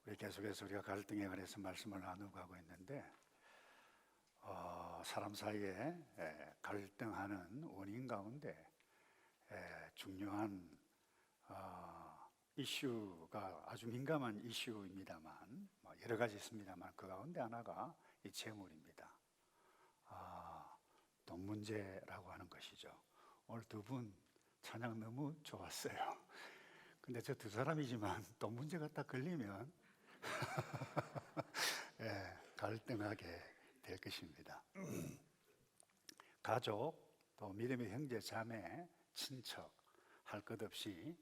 우리 계속해서 우리가 갈등에 관해서 말씀을 나누고 가고 있는데 사람 사이에 갈등하는 원인 가운데 중요한 이슈가 아주 민감한 이슈입니다만 여러 가지 있습니다만 그 가운데 하나가 이 재물입니다. 돈 문제라고 하는 것이죠. 오늘 두 분 찬양 너무 좋았어요. 근데 저 두 사람이지만 돈 문제가 딱 걸리면 갈등하게 될 것입니다. 가족, 또 믿음의 형제, 자매, 친척 할 것 없이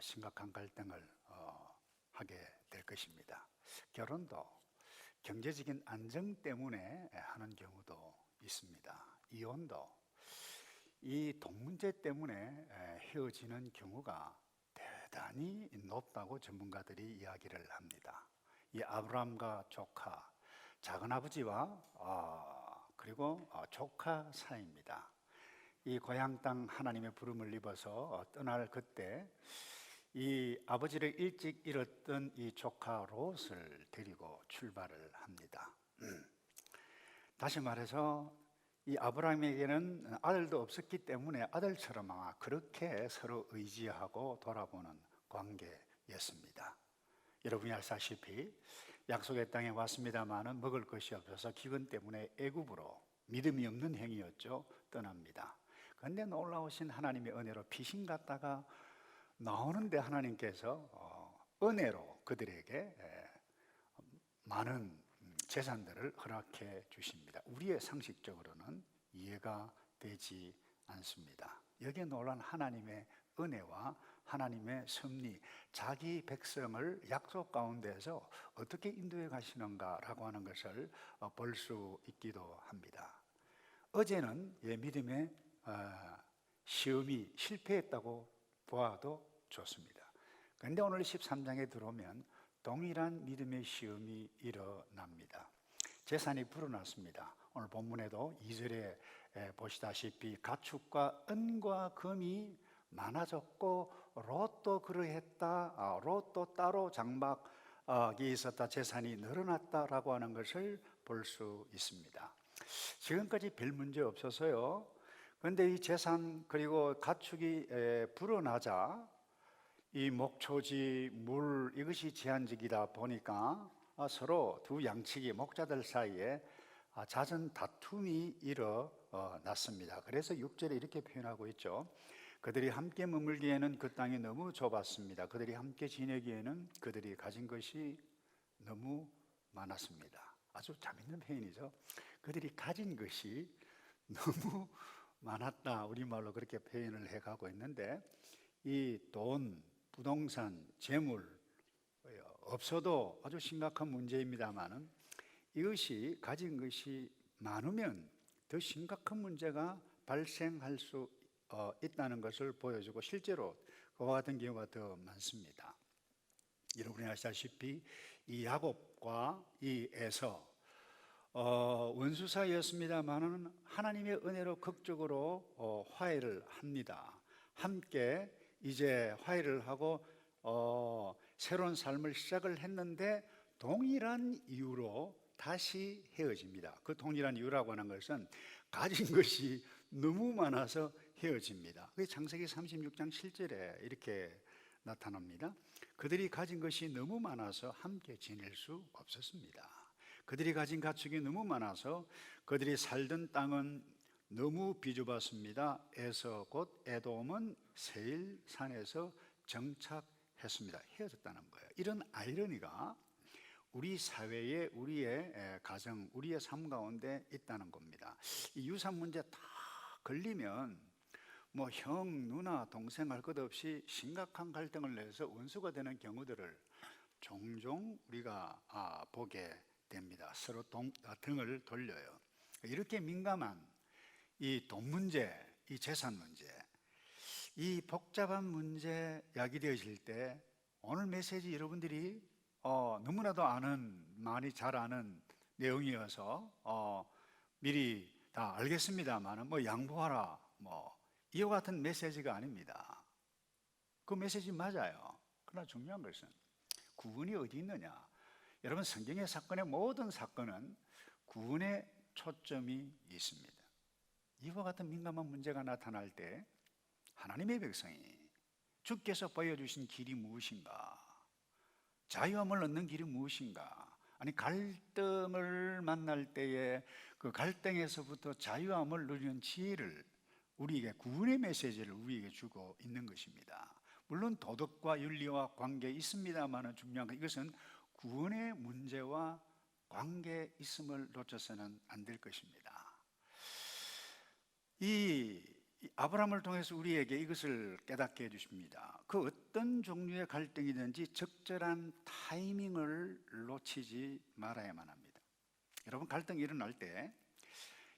심각한 갈등을 하게 될 것입니다. 결혼도 경제적인 안정 때문에 하는 경우도 있습니다. 이혼도 이 돈 문제 때문에 헤어지는 경우가 대단히 높다고 전문가들이 이야기를 합니다. 이 아브라함과 조카, 작은아버지와 그리고 조카 사이입니다. 이 고향 땅 하나님의 부름을 입어서 떠날 그때 이 아버지를 일찍 잃었던 이 조카 롯을 데리고 출발을 합니다. 다시 말해서 이 아브라함에게는 아들도 없었기 때문에 아들처럼 그렇게 서로 의지하고 돌아보는 관계였습니다. 여러분이 아시다시피 약속의 땅에 왔습니다마는 먹을 것이 없어서 기근 때문에 애굽으로 믿음이 없는 행위였죠. 떠납니다. 그런데 놀라우신 하나님의 은혜로 피신 갔다가 나오는데 하나님께서 은혜로 그들에게 많은 재산들을 허락해 주십니다. 우리의 상식적으로는 이해가 되지 않습니다. 여기에 놀란 하나님의 은혜와 하나님의 섭리, 자기 백성을 약속 가운데서 어떻게 인도해 가시는가라고 하는 것을 볼 수 있기도 합니다. 어제는 믿음의 시험이 실패했다고 보아도 좋습니다. 그런데 오늘 13장에 들어오면 동일한 믿음의 시험이 일어납니다. 재산이 불어났습니다. 오늘 본문에도 2절에 보시다시피 가축과 은과 금이 많아졌고 롯도 그러했다. 롯도 따로 장막이 있었다. 재산이 늘어났다라고 하는 것을 볼 수 있습니다. 지금까지 별 문제 없어서요. 그런데 이 재산 그리고 가축이 불어나자 이 목초지, 물 이것이 제한적이다 보니까 서로 두 양측이 목자들 사이에 잦은 다툼이 일어났습니다. 그래서 6절에 이렇게 표현하고 있죠. 그들이 함께 머물기에는 그 땅이 너무 좁았습니다. 그들이 함께 지내기에는 그들이 가진 것이 너무 많았습니다. 아주 재밌는 표현이죠. 그들이 가진 것이 너무 많았다. 우리말로 그렇게 표현을 해가고 있는데 이 돈, 부동산, 재물 없어도 아주 심각한 문제입니다만은 이것이 가진 것이 많으면 더 심각한 문제가 발생할 수 있다는 것을 보여주고 실제로 그와 같은 경우가 더 많습니다. 여러분이 아시다시피 이 야곱과 이 에서 원수 사이였습니다만은 하나님의 은혜로 극적으로 화해를 합니다. 함께 이제 화해를 하고 새로운 삶을 시작을 했는데 동일한 이유로 다시 헤어집니다. 그 동일한 이유라고 하는 것은 가진 것이 너무 많아서 헤어집니다. 그게 창세기 36장 7절에 이렇게 나타납니다. 그들이 가진 것이 너무 많아서 함께 지낼 수 없었습니다. 그들이 가진 가축이 너무 많아서 그들이 살던 땅은 너무 비좁았습니다. 에서 곧 에돔은 세일산에서 정착했습니다. 헤어졌다는 거예요. 이런 아이러니가 우리 사회에 우리의 가정, 우리의 삶 가운데 있다는 겁니다. 이 유산 문제 다 걸리면 뭐 형, 누나, 동생 할 것 없이 심각한 갈등을 내서 원수가 되는 경우들을 종종 우리가 보게 됩니다. 서로 등을 돌려요. 이렇게 민감한 이 돈 문제, 이 재산 문제, 이 복잡한 문제 야기되어질 때 오늘 메시지 여러분들이 너무나도 많이 잘 아는 내용이어서 미리 다 알겠습니다만 뭐 양보하라 이와 같은 메시지가 아닙니다. 그 메시지 맞아요. 그러나 중요한 것은 구원이 어디 있느냐? 여러분, 성경의 사건의 모든 사건은 구원의 초점이 있습니다. 이와 같은 민감한 문제가 나타날 때 하나님의 백성이 주께서 보여주신 길이 무엇인가? 자유함을 얻는 길이 무엇인가? 아니, 갈등을 만날 때에 그 갈등에서부터 자유함을 누리는 지혜를, 우리에게 구원의 메시지를 우리에게 주고 있는 것입니다. 물론 도덕과 윤리와 관계 있습니다만 중요한 건 이것은 구원의 문제와 관계 있음을 놓쳐서는 안 될 것입니다. 이 아브라함을 통해서 우리에게 이것을 깨닫게 해주십니다. 그 어떤 종류의 갈등이든지 적절한 타이밍을 놓치지 말아야만 합니다. 여러분, 갈등이 일어날 때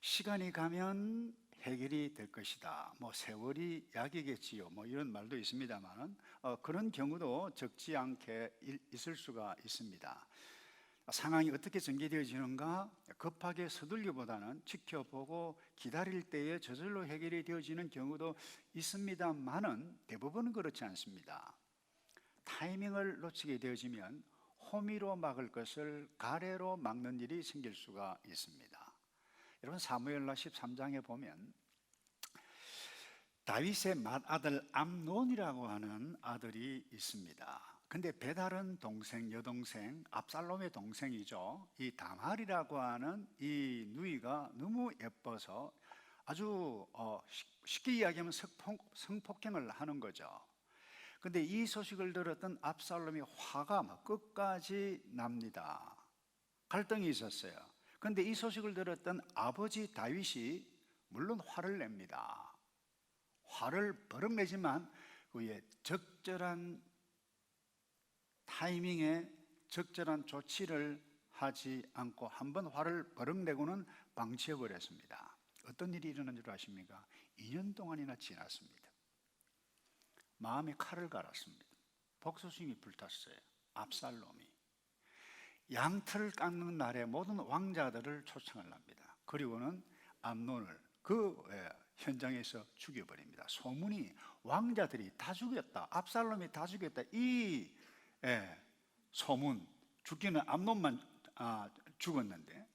시간이 가면 해결이 될 것이다, 세월이 약이겠지요, 이런 말도 있습니다만 그런 경우도 적지 않게 있을 수가 있습니다. 상황이 어떻게 전개되어지는가 급하게 서둘기보다는 지켜보고 기다릴 때에 저절로 해결이 되어지는 경우도 있습니다만은 대부분은 그렇지 않습니다. 타이밍을 놓치게 되어지면 호미로 막을 것을 가래로 막는 일이 생길 수가 있습니다. 여러분, 사무엘하 13장에 보면 다윗의 맏아들 암논이라고 하는 아들이 있습니다. 근데 배다른 동생, 여동생, 압살롬의 동생이죠. 이 다말이라고 하는 이 누이가 너무 예뻐서 아주 쉽게 이야기하면 성폭행을 하는 거죠. 근데 이 소식을 들었던 압살롬이 화가 막 끝까지 납니다. 갈등이 있었어요. 근데 이 소식을 들었던 아버지 다윗이 물론 화를 냅니다. 화를 버럭 내지만 그의 적절한 타이밍에 적절한 조치를 하지 않고 한번 화를 버럭 내고는 방치해 버렸습니다. 어떤 일이 일어난 줄 아십니까? 2년 동안이나 지났습니다. 마음에 칼을 갈았습니다. 복수심이 불탔어요. 압살롬이 양털을 깎는 날에 모든 왕자들을 초청을 합니다. 그리고는 암논을 그 현장에서 죽여버립니다. 소문이 왕자들이 다 죽였다, 압살롬이 다 죽였다, 이 소문, 죽기는 암논만 죽었는데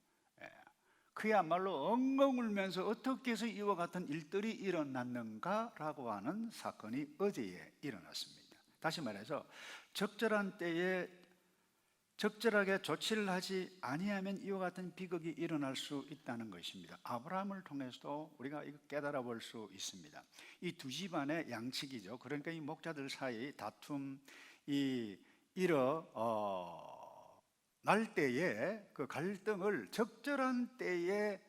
그야말로 엉엉 울면서 어떻게 해서 이와 같은 일들이 일어났는가라고 하는 사건이 어제에 일어났습니다. 다시 말해서 적절한 때에 적절하게 조치를 하지 아니하면 이와 같은 비극이 일어날 수 있다는 것입니다. 아브라함을 통해서도 우리가 이거 깨달아 볼 수 있습니다. 이 두 집안의 양측이죠. 그러니까 이 목자들 사이 다툼, 날 때에 그 갈등을 적절한 때에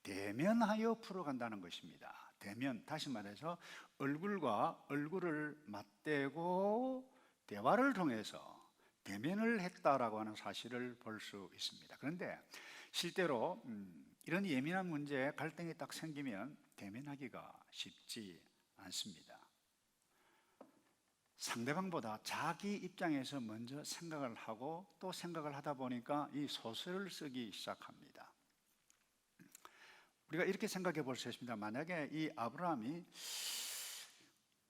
대면하여 풀어간다는 것입니다. 대면, 다시 말해서 얼굴과 얼굴을 맞대고 대화를 통해서 대면을 했다라고 하는 사실을 볼 수 있습니다. 그런데 실제로 이런 예민한 문제에 갈등이 딱 생기면 대면하기가 쉽지 않습니다. 상대방보다 자기 입장에서 먼저 생각을 하고 또 생각을 하다 보니까 이 소설을 쓰기 시작합니다. 우리가 이렇게 생각해 볼 수 있습니다. 만약에 이 아브라함이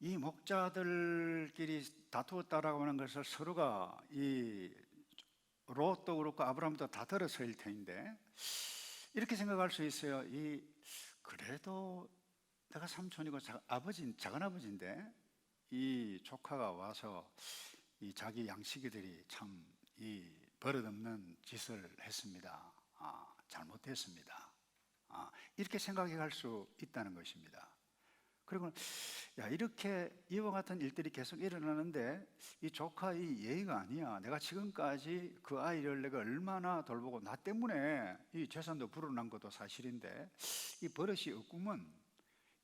이 목자들끼리 다투었다라고 하는 것을 서로가 이 롯도 그렇고 아브라함도 다 들었을 텐데 이렇게 생각할 수 있어요. 그래도 내가 삼촌이고 작은 아버지인데 이 조카가 와서 이 자기 양치기들이 참 이 버릇없는 짓을 했습니다. 잘못했습니다. 이렇게 생각해 갈 수 있다는 것입니다. 그리고 이렇게 이와 같은 일들이 계속 일어나는데 이 조카 이 예의가 아니야. 내가 지금까지 그 아이를 내가 얼마나 돌보고 나 때문에 이 재산도 불어난 것도 사실인데 이 버릇이 없구먼,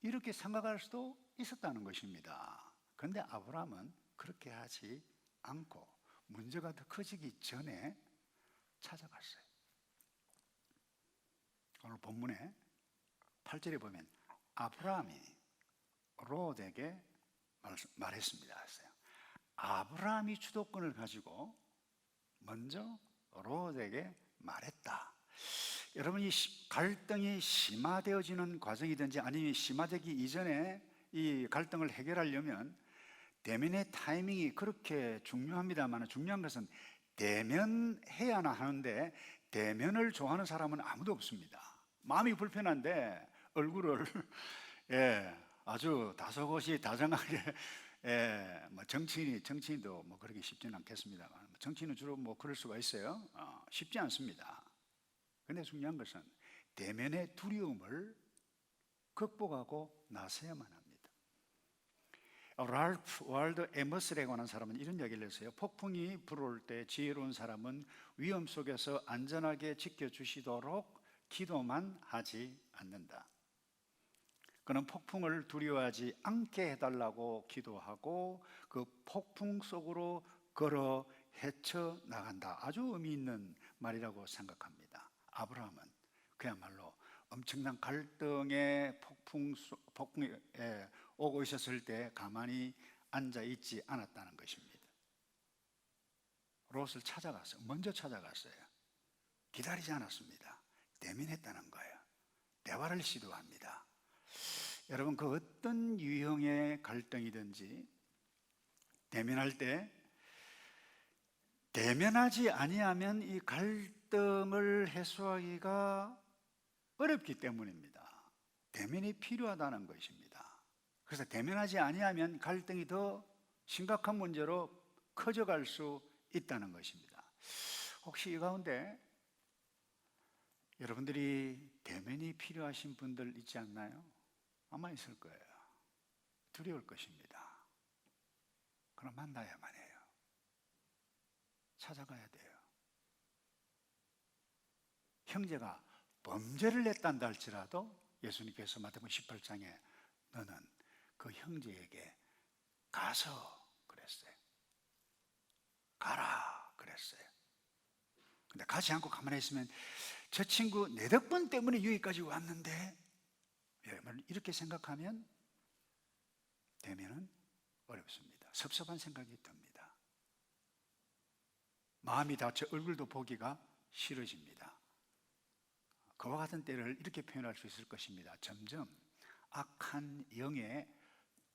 이렇게 생각할 수도 있었다는 것입니다. 그런데 아브라함은 그렇게 하지 않고 문제가 더 커지기 전에 찾아갔어요. 오늘 본문에 8절에 보면 아브라함이 롯에게 말했습니다. 아브라함이 주도권을 가지고 먼저 롯에게 말했다. 여러분, 이 갈등이 심화되어지는 과정이든지 아니면 심화되기 이전에 이 갈등을 해결하려면 대면의 타이밍이 그렇게 중요합니다만 중요한 것은 대면해야 하는데 대면을 좋아하는 사람은 아무도 없습니다. 마음이 불편한데 얼굴을 아주 다소곳이 다정하게 뭐 정치인도 뭐 그렇게 쉽지는 않겠습니다만 정치인은 주로 뭐 그럴 수가 있어요. 쉽지 않습니다. 근데 중요한 것은 대면의 두려움을 극복하고 나서야만 합니다. 랄프 월드 에머스라고 하는 사람은 이런 이야기를 했어요. 폭풍이 불어올 때 지혜로운 사람은 위험 속에서 안전하게 지켜주시도록 기도만 하지 않는다. 그는 폭풍을 두려워하지 않게 해달라고 기도하고 그 폭풍 속으로 걸어 헤쳐나간다. 아주 의미 있는 말이라고 생각합니다. 아브라함은 그야말로 엄청난 갈등의 폭풍에 오고 있었을 때 가만히 앉아있지 않았다는 것입니다. 롯을 찾아갔어요. 먼저 찾아갔어요. 기다리지 않았습니다. 대면했다는 거예요. 대화를 시도합니다. 여러분, 그 어떤 유형의 갈등이든지 대면할 때 대면하지 아니하면 이 갈등을 해소하기가 어렵기 때문입니다. 대면이 필요하다는 것입니다. 그래서 대면하지 아니하면 갈등이 더 심각한 문제로 커져갈 수 있다는 것입니다. 혹시 이 가운데 여러분들이 대면이 필요하신 분들 있지 않나요? 아마 있을 거예요. 두려울 것입니다. 그럼 만나야만 해요. 찾아가야 돼요. 형제가 범죄를 했단다 할지라도 예수님께서 마태복음 18장에 너는 그 형제에게 가서 그랬어요. 가라 그랬어요. 근데 가지 않고 가만히 있으면 저 친구 내 덕분 때문에 여기까지 왔는데, 여러분 이렇게 생각하면 되면은 어렵습니다. 섭섭한 생각이 듭니다. 마음이 다쳐 얼굴도 보기가 싫어집니다. 그와 같은 때를 이렇게 표현할 수 있을 것입니다. 점점 악한 영에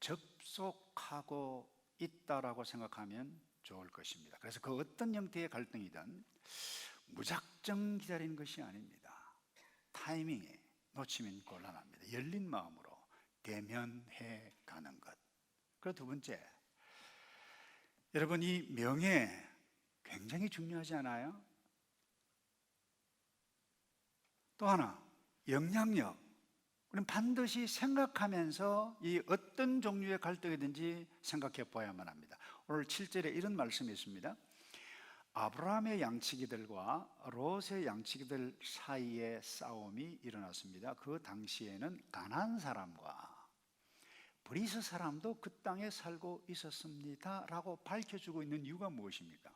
접속하고 있다라고 생각하면 좋을 것입니다. 그래서 그 어떤 형태의 갈등이든 무작정 기다리는 것이 아닙니다. 타이밍에 놓치면 곤란합니다. 열린 마음으로 대면해 가는 것. 그리고 두 번째, 여러분 이 명예 굉장히 중요하지 않아요? 또 하나, 영향력. 우리는 반드시 생각하면서 이 어떤 종류의 갈등이든지 생각해 보아야만 합니다. 오늘 7절에 이런 말씀이 있습니다. 아브라함의 양치기들과 롯의 양치기들 사이에 싸움이 일어났습니다. 그 당시에는 가나안 사람과 브리스 사람도 그 땅에 살고 있었습니다 라고 밝혀주고 있는 이유가 무엇입니까?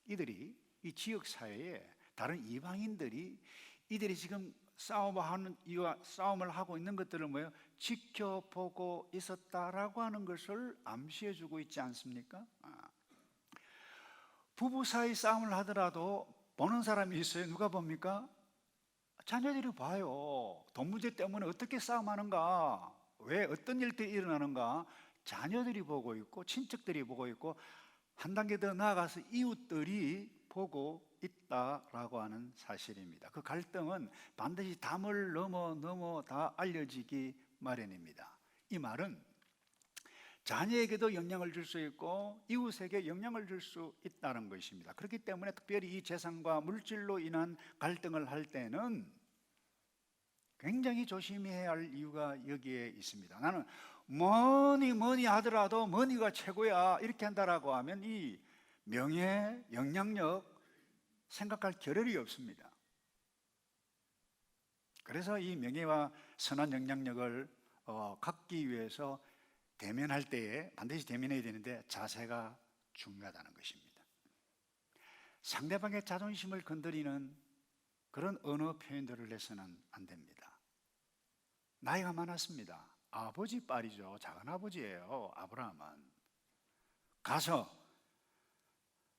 이들이 이 지역 사회에 다른 이방인들이 이들이 지금 싸움을 하고 있는 것들을 지켜보고 있었다라고 하는 것을 암시해 주고 있지 않습니까? 부부 사이 싸움을 하더라도 보는 사람이 있어요. 누가 봅니까? 자녀들이 봐요. 돈 문제 때문에 어떻게 싸움하는가, 왜 어떤 일들이 일어나는가 자녀들이 보고 있고 친척들이 보고 있고 한 단계 더 나아가서 이웃들이 보고 있다라고 하는 사실입니다. 그 갈등은 반드시 담을 넘어 다 알려지기 마련입니다. 이 말은 자녀에게도 영향을 줄 수 있고 이웃에게 영향을 줄 수 있다는 것입니다. 그렇기 때문에 특별히 이 재산과 물질로 인한 갈등을 할 때는 굉장히 조심해야 할 이유가 여기에 있습니다. 나는 뭐니 하더라도 머니가 최고야 이렇게 한다라고 하면 이 명예, 영향력 생각할 겨를이 없습니다. 그래서 이 명예와 선한 영향력을 갖기 위해서 대면할 때에 반드시 대면해야 되는데 자세가 중요하다는 것입니다. 상대방의 자존심을 건드리는 그런 언어 표현들을 해서는 안 됩니다. 나이가 많았습니다. 아버지 딸이죠. 작은아버지예요. 아브라함은. 가서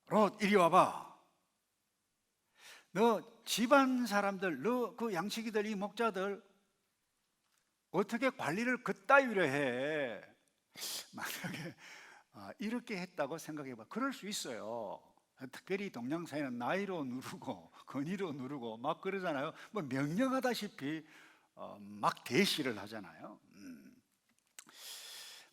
롯 이리 와봐. 너 집안 사람들, 너 그 양치기들, 이 목자들 어떻게 관리를 그따위로 해? 만약에 이렇게 했다고 생각해봐. 그럴 수 있어요. 특별히 동양사회는 나이로 누르고 건의로 누르고 막 그러잖아요. 뭐 명령하다시피 막 대시를 하잖아요.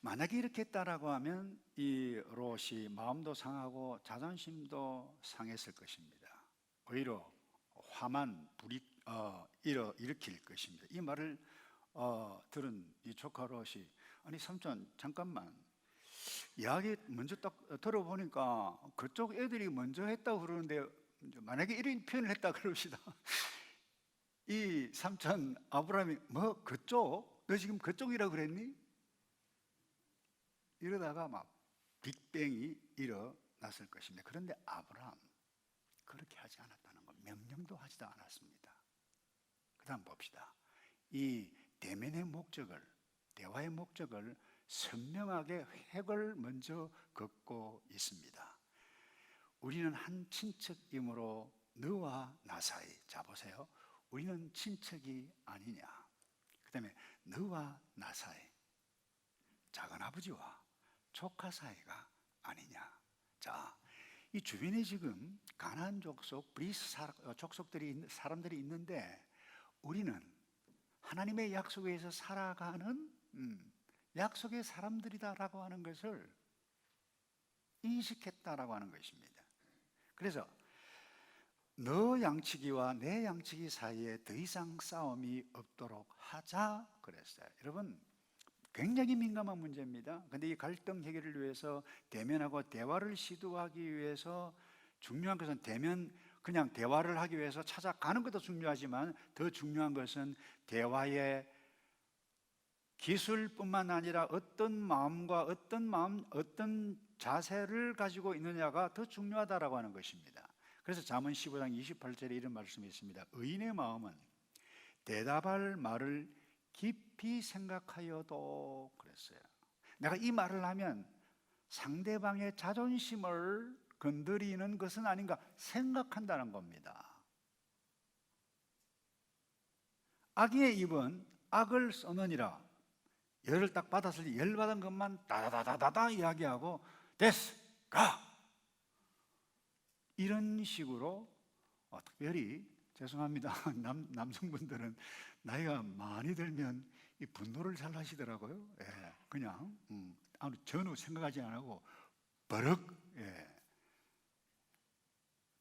만약에 이렇게 했다라고 하면 이 롯이 마음도 상하고 자존심도 상했을 것입니다. 오히려 화만 일으킬 것입니다. 이 말을 들은 이 조카 롯이, 아니 삼촌 잠깐만, 이야기 먼저 딱 들어보니까 그쪽 애들이 먼저 했다고 그러는데, 만약에 이런 표현을 했다 그럽시다. 이 삼촌 아브라함이 뭐 그쪽? 너 지금 그쪽이라고 그랬니? 이러다가 막 빅뱅이 일어났을 것입니다. 그런데 아브라함 그렇게 하지 않았다는 것, 명령도 하지도 않았습니다. 그 다음 봅시다. 이 대면의 목적을, 대화의 목적을 선명하게 획을 먼저 긋고 있습니다. 우리는 한 친척이므로 너와 나 사이, 자 보세요, 우리는 친척이 아니냐. 그 다음에 너와 나 사이, 작은아버지와 조카 사이가 아니냐. 자, 이 주변에 지금 가나안 족속, 브리스 족속들이, 사람들이 있는데 우리는 하나님의 약속에서 살아가는 약속의 사람들이다라고 하는 것을 인식했다라고 하는 것입니다. 그래서 너 양치기와 내 양치기 사이에 더 이상 싸움이 없도록 하자 그랬어요. 여러분, 굉장히 민감한 문제입니다. 그런데 이 갈등 해결을 위해서 대면하고 대화를 시도하기 위해서 중요한 것은 그냥 대화를 하기 위해서 찾아가는 것도 중요하지만 더 중요한 것은 대화의 기술뿐만 아니라 어떤 마음과 어떤 자세를 가지고 있느냐가 더 중요하다라고 하는 것입니다. 그래서 잠언 15장 28절에 이런 말씀이 있습니다. 의인의 마음은 대답할 말을 깊이 생각하여도, 그랬어요. 내가 이 말을 하면 상대방의 자존심을 건드리는 것은 아닌가 생각한다는 겁니다. 악의 입은 악을 써느니라. 열을 딱 받았을 때 열받은 것만 다다다다다 이야기하고 됐어 가, 이런 식으로 특별히 죄송합니다. 남성분들은 나이가 많이 들면 이 분노를 잘 하시더라고요. 예, 그냥 전혀 생각하지 않고 버럭. 예.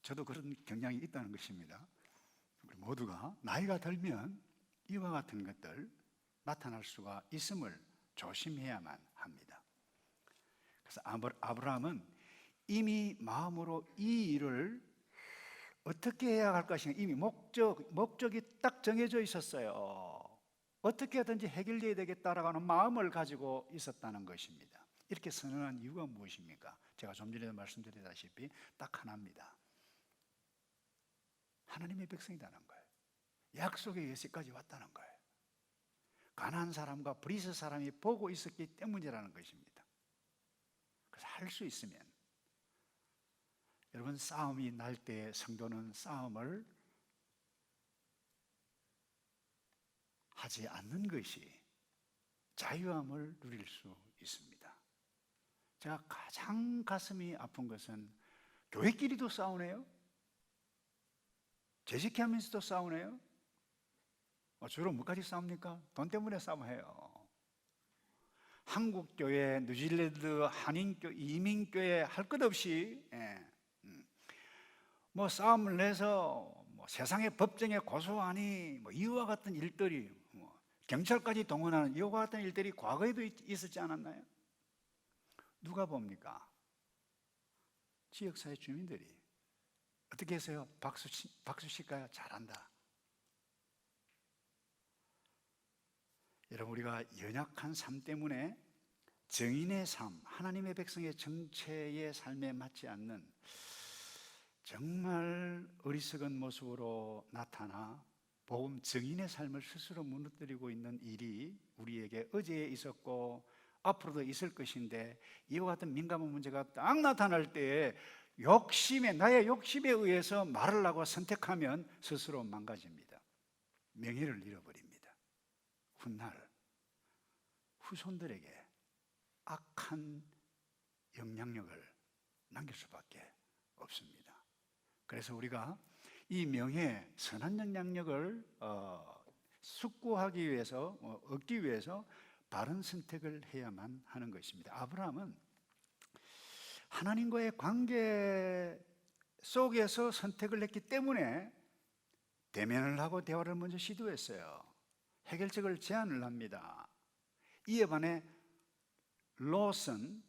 저도 그런 경향이 있다는 것입니다. 우리 모두가 나이가 들면 이와 같은 것들 나타날 수가 있음을 조심해야만 합니다. 그래서 아브라함은 이미 마음으로 이 일을 어떻게 해야 할 것인가, 이미 목적이 딱 정해져 있었어요. 어떻게 하든지 해결돼야 되겠다라고 하는 마음을 가지고 있었다는 것입니다. 이렇게 선언한 이유가 무엇입니까? 제가 좀 전에 말씀드렸다시피 딱 하나입니다. 하나님의 백성이라는 거예요. 약속의 예시까지 왔다는 거예요. 가나안 사람과 브리스 사람이 보고 있었기 때문이라는 것입니다. 그래서 할 수 있으면, 여러분, 싸움이 날 때 성도는 싸움을 하지 않는 것이 자유함을 누릴 수 있습니다. 제가 가장 가슴이 아픈 것은 교회끼리도 싸우네요. 재직하면서도 싸우네요. 주로 뭐까지 싸웁니까? 돈 때문에 싸움해요. 한국교회, 뉴질랜드 한인교회, 이민교회 할 것 없이 뭐 싸움을 내서 세상의 법정에 고소하니 이와 같은 일들이, 경찰까지 동원하는 이와 같은 일들이 과거에도 있었지 않았나요? 누가 봅니까? 지역사회 주민들이 어떻게 해서요? 박수 칠까요? 잘한다. 여러분, 우리가 연약한 삶 때문에 정인의 삶, 하나님의 백성의 정체의 삶에 맞지 않는 정말 어리석은 모습으로 나타나 복음 정인의 삶을 스스로 무너뜨리고 있는 일이 우리에게 어제 있었고 앞으로도 있을 것인데, 이와 같은 민감한 문제가 딱 나타날 때에 나의 욕심에 의해서 말을 하고 선택하면 스스로 망가집니다. 명예를 잃어버립니다. 훗날 후손들에게 악한 영향력을 남길 수밖에 없습니다. 그래서 우리가 이 명예, 선한 영향력을 숙고하기 위해서, 얻기 위해서 바른 선택을 해야만 하는 것입니다. 아브라함은 하나님과의 관계 속에서 선택을 했기 때문에 대면을 하고 대화를 먼저 시도했어요. 해결책을 제안을 합니다. 이에 반해 롯은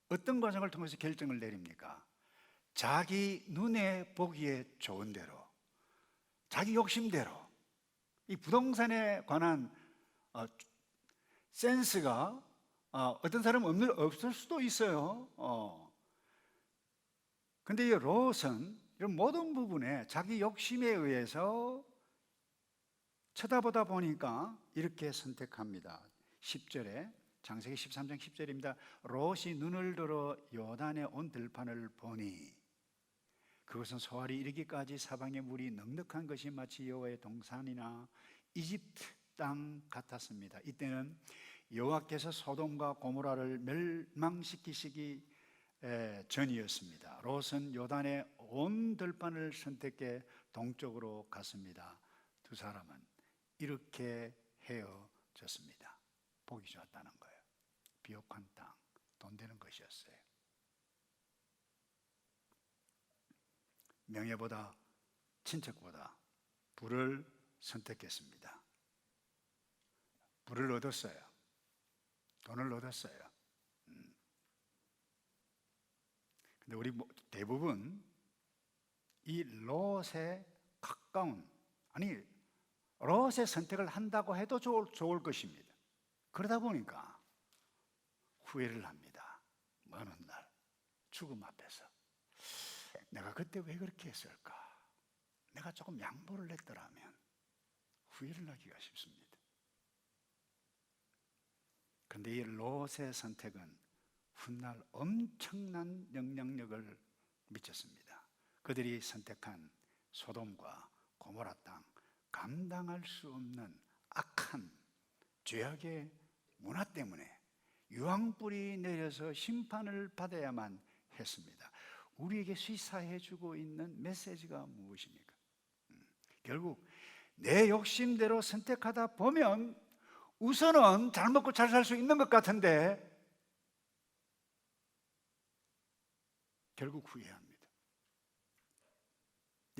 어떤 과정을 통해서 결정을 내립니까? 자기 눈에 보기에 좋은 대로, 자기 욕심대로, 이 부동산에 관한 센스가 어떤 사람은 없을 수도 있어요. 근데 이 롯은 이런 모든 부분에 자기 욕심에 의해서 쳐다보다 보니까 이렇게 선택합니다. 10절에, 창세기 13장 10절입니다. 롯이 눈을 들어 요단에 온 들판을 보니 그것은 소알이 이르기까지 사방의 물이 넉넉한 것이 마치 여호와의 동산이나 이집트 땅 같았습니다. 이때는 여호와께서 소돔과 고모라를 멸망시키시기 전이었습니다. 롯은 요단의 온 들판을 선택해 동쪽으로 갔습니다. 두 사람은 이렇게 헤어졌습니다. 보기 좋았다는 거예요. 비옥한 땅, 돈 되는 것이었어요. 명예보다, 친척보다 부를 선택했습니다. 부를 얻었어요. 돈을 얻었어요. 근데 우리 대부분 이 롯에 가까운, 아니 롯의 선택을 한다고 해도 좋을 것입니다. 그러다 보니까 후회를 합니다. 먼 날 죽음 앞에서 내가 그때 왜 그렇게 했을까? 내가 조금 양보를 했더라면, 후회를 하기가 쉽습니다. 그런데 이 롯의 선택은 훗날 엄청난 영향력을 미쳤습니다. 그들이 선택한 소돔과 고모라 땅, 감당할 수 없는 악한 죄악의 문화 때문에 유황불이 내려서 심판을 받아야만 했습니다. 우리에게 시사해주고 있는 메시지가 무엇입니까? 결국 내 욕심대로 선택하다 보면 우선은 잘 먹고 잘 살 수 있는 것 같은데 결국 후회합니다.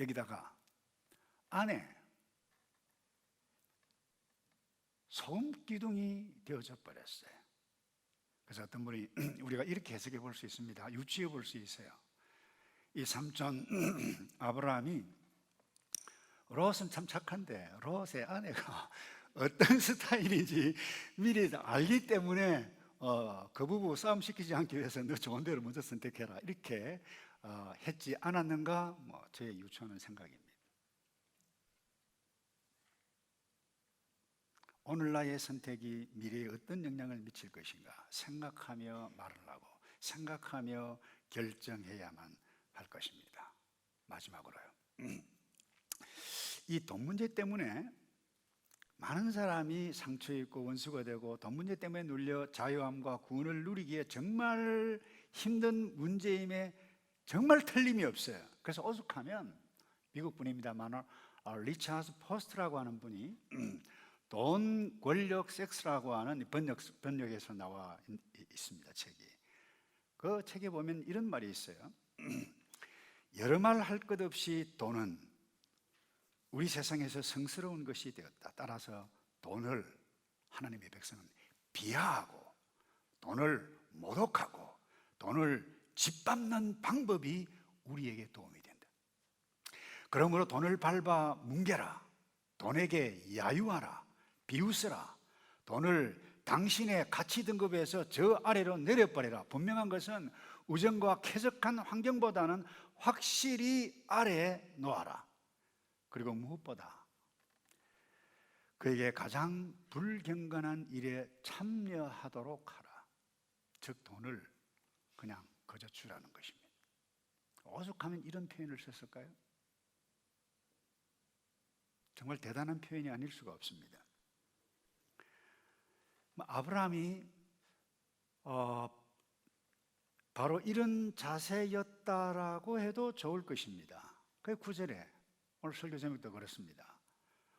여기다가 안에 소금 기둥이 되어져 버렸어요. 그래서 어떤 분이 우리가 이렇게 해석해 볼 수 있습니다. 유추해 볼 수 있어요. 이 삼촌 아브라함이 롯은 참 착한데 롯의 아내가 어떤 스타일인지 미리 알기 때문에 그 부부 싸움 시키지 않기 위해서 너 좋은 대로 먼저 선택해라 이렇게 했지 않았는가, 제 유추하는 생각입니다. 오늘 나의 선택이 미래에 어떤 영향을 미칠 것인가 생각하며 말을 하고 생각하며 결정해야만 할 것입니다. 마지막으로요, 이 돈 문제 때문에 많은 사람이 상처 입고 원수가 되고 돈 문제 때문에 눌려 자유함과 구원을 누리기에 정말 힘든 문제임에 정말 틀림이 없어요. 그래서 오죽하면 미국 분입니다만 리차드 포스트라고 하는 분이 돈, 권력, 섹스라고 하는 번역에서 나와 있습니다. 책이. 그 책에 보면 이런 말이 있어요. 여러 말 할 것 없이 돈은 우리 세상에서 성스러운 것이 되었다. 따라서 돈을 하나님의 백성은 비하하고 돈을 모독하고 돈을 짓밟는 방법이 우리에게 도움이 된다. 그러므로 돈을 밟아 뭉개라. 돈에게 야유하라. 비웃으라. 돈을 당신의 가치 등급에서 저 아래로 내려버려라. 분명한 것은 우정과 쾌적한 환경보다는 확실히 아래에 놓아라. 그리고 무엇보다 그에게 가장 불경건한 일에 참여하도록 하라. 즉 돈을 그냥 거저 주라는 것입니다. 오죽하면 이런 표현을 썼을까요? 정말 대단한 표현이 아닐 수가 없습니다. 아브라함이 바로 이런 자세였다라고 해도 좋을 것입니다. 그 9절에 오늘 설교 제목도 그렇습니다.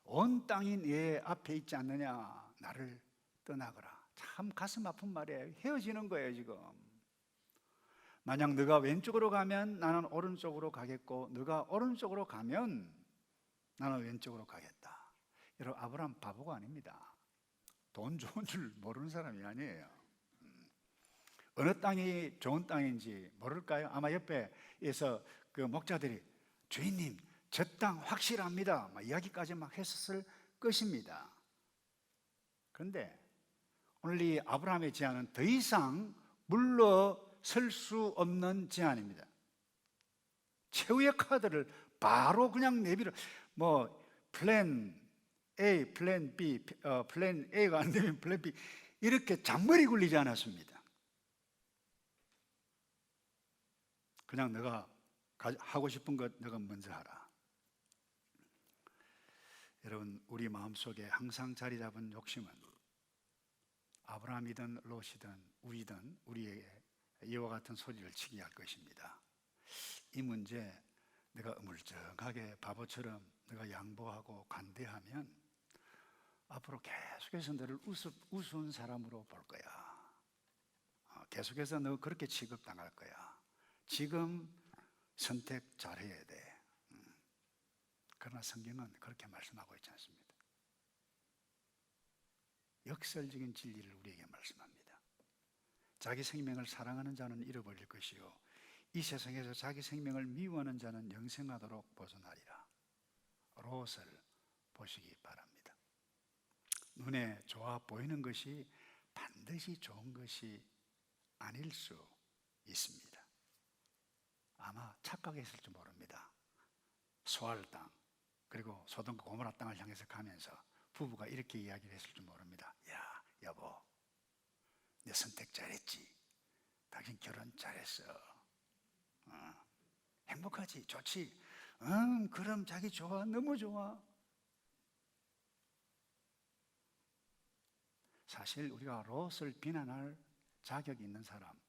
온 땅이 내 앞에 있지 않느냐, 나를 떠나거라. 참 가슴 아픈 말이에요. 헤어지는 거예요 지금. 만약 너가 왼쪽으로 가면 나는 오른쪽으로 가겠고, 너가 오른쪽으로 가면 나는 왼쪽으로 가겠다. 여러분, 아브라함 바보가 아닙니다. 돈 좋은 줄 모르는 사람이 아니에요. 어느 땅이 좋은 땅인지 모를까요? 아마 옆에서 그 목자들이 주인님 저 땅 확실합니다 막 이야기까지 막 했었을 것입니다. 그런데 오늘 이 아브라함의 제안은 더 이상 물러설 수 없는 제안입니다. 최후의 카드를 바로 그냥 내밀어, 플랜 A, 플랜 B, 플랜 A가 안 되면 플랜 B, 이렇게 잔머리 굴리지 않았습니다. 그냥 내가 하고 싶은 것 내가 먼저 하라. 여러분, 우리 마음속에 항상 자리 잡은 욕심은 아브라함이든 롯이든 우리든 우리에게 이와 같은 소리를 치게 할 것입니다. 이 문제 내가 어물쩡하게 바보처럼 내가 양보하고 관대하면 앞으로 계속해서 너를 우스운 사람으로 볼 거야. 계속해서 너 그렇게 취급당할 거야. 지금 선택 잘해야 돼. 그러나 성경은 그렇게 말씀하고 있지 않습니다. 역설적인 진리를 우리에게 말씀합니다. 자기 생명을 사랑하는 자는 잃어버릴 것이요 이 세상에서 자기 생명을 미워하는 자는 영생하도록 보존하리라. 롯을 보시기 바랍니다. 눈에 좋아 보이는 것이 반드시 좋은 것이 아닐 수 있습니다. 아마 착각했을지 모릅니다. 소알 땅, 그리고 소돔과 고모라 땅을 향해서 가면서 부부가 이렇게 이야기를 했을 줄 모릅니다. 야, 여보, 내 선택 잘했지? 당신 결혼 잘했어. 행복하지? 좋지? 그럼 자기 좋아, 너무 좋아. 사실 우리가 롯을 비난할 자격이 있는 사람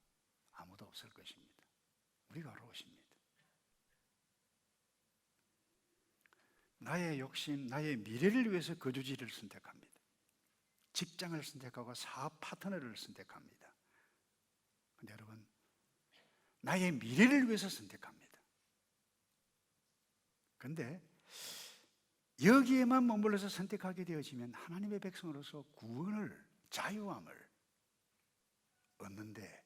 아무도 없을 것입니다. 우리가 롯입니다. 나의 욕심, 나의 미래를 위해서 거주지를 선택합니다. 직장을 선택하고 사업 파트너를 선택합니다. 근데 여러분, 나의 미래를 위해서 선택합니다. 그런데 여기에만 머물러서 선택하게 되어지면 하나님의 백성으로서 구원을, 자유함을 얻는데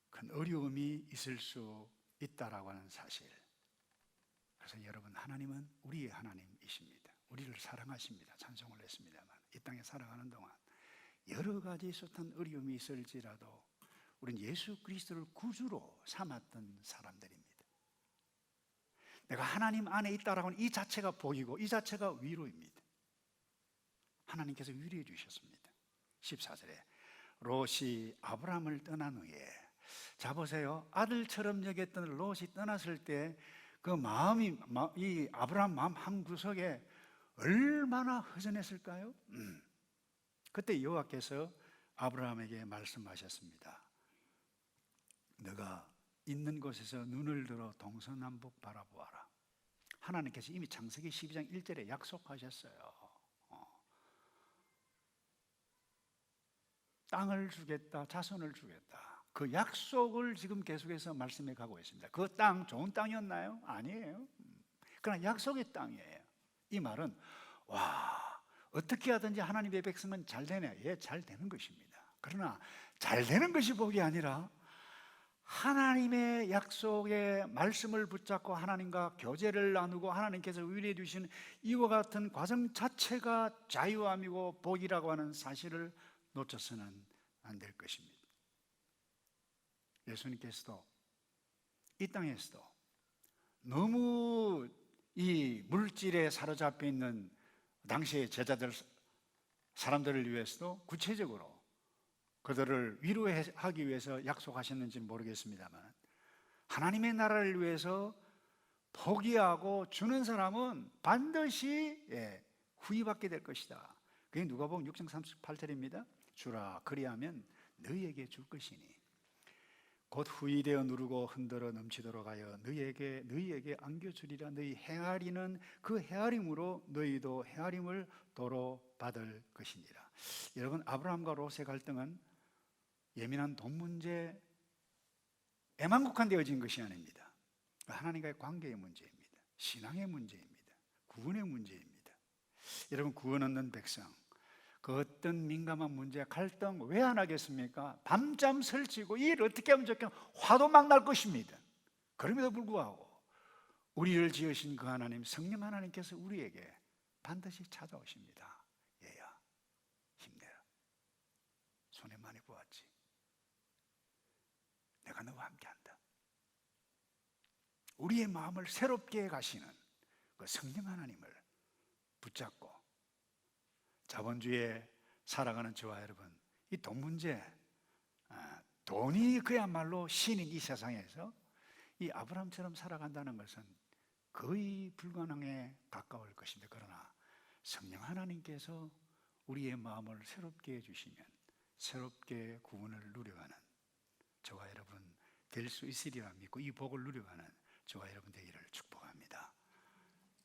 큰 어려움이 있을 수 있다라고 하는 사실. 그래서 여러분, 하나님은 우리의 하나님이십니다. 우리를 사랑하십니다. 찬송을 했습니다만 이 땅에 살아가는 동안 여러 가지 숱한 어려움이 있을지라도 우리는 예수 그리스도를 구주로 삼았던 사람들입니다. 내가 하나님 안에 있다라고 하는 이 자체가 복이고 이 자체가 위로입니다. 하나님께서 위로해 주셨습니다. 14절에 롯이 아브라함을 떠난 후에, 자 보세요, 아들처럼 여겼던 롯이 떠났을 때 그 마음이, 이 아브라함 마음 한 구석에 얼마나 허전했을까요? 그때 여호와께서 아브라함에게 말씀하셨습니다. 너가 있는 곳에서 눈을 들어 동서남북 바라보아라. 하나님께서 이미 창세기 12장 1절에 약속하셨어요. 땅을 주겠다, 자손을 주겠다. 그 약속을 지금 계속해서 말씀해 가고 있습니다. 그 땅 좋은 땅이었나요? 아니에요. 그러나 약속의 땅이에요. 이 말은 와, 어떻게 하든지 하나님의 백성은 잘 되네. 예, 잘 되는 것입니다. 그러나 잘 되는 것이 복이 아니라 하나님의 약속의 말씀을 붙잡고 하나님과 교제를 나누고 하나님께서 위로해 주신 이와 같은 과정 자체가 자유함이고 복이라고 하는 사실을 놓쳐서는 안 될 것입니다. 예수님께서도 이 땅에서도 너무 이 물질에 사로잡혀 있는 당시의 제자들, 사람들을 위해서도 구체적으로 그들을 위로하기 위해서 약속하셨는지는 모르겠습니다만 하나님의 나라를 위해서 포기하고 주는 사람은 반드시 후이받게 될 것이다. 그게 누가복음 6장 38절입니다. 주라 그리하면 너희에게 줄 것이니 곧 후이되어 누르고 흔들어 넘치도록 하여 너희에게 안겨주리라. 너희 헤아리는 그 헤아림으로 너희도 헤아림을 도로 받을 것이니라. 여러분, 아브라함과 롯의 갈등은 예민한 돈 문제에만 국한되어진 것이 아닙니다. 하나님과의 관계의 문제입니다. 신앙의 문제입니다. 구원의 문제입니다. 여러분, 구원 얻는 백성, 그 어떤 민감한 문제, 갈등 왜 안 하겠습니까? 밤잠 설치고 일 어떻게 하면 좋겠냐, 화도 막 날 것입니다. 그럼에도 불구하고 우리를 지으신 그 하나님, 성령 하나님께서 우리에게 반드시 찾아오십니다. 얘야, 힘내라. 손에 많이 부었지. 내가 너와 함께한다. 우리의 마음을 새롭게 가시는 그 성령 하나님을 붙잡고 자본주의에 살아가는 저와 여러분, 이 돈 문제, 돈이 그야말로 신인 이 세상에서 이 아브라함처럼 살아간다는 것은 거의 불가능에 가까울 것입니다. 그러나 성령 하나님께서 우리의 마음을 새롭게 해주시면 새롭게 구원을 누려가는 저와 여러분 될 수 있으리라 믿고 이 복을 누려가는 저와 여러분 되기를 축복합니다.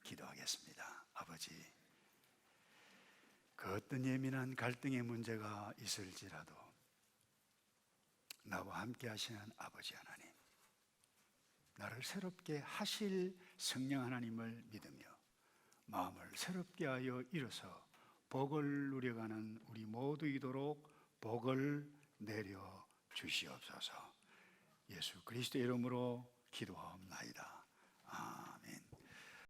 기도하겠습니다. 아버지, 그 어떤 예민한 갈등의 문제가 있을지라도 나와 함께 하시는 아버지 하나님, 나를 새롭게 하실 성령 하나님을 믿으며 마음을 새롭게 하여 일어서 복을 누려가는 우리 모두이도록 복을 내려 주시옵소서. 예수 그리스도의 이름으로 기도하옵나이다. 아멘.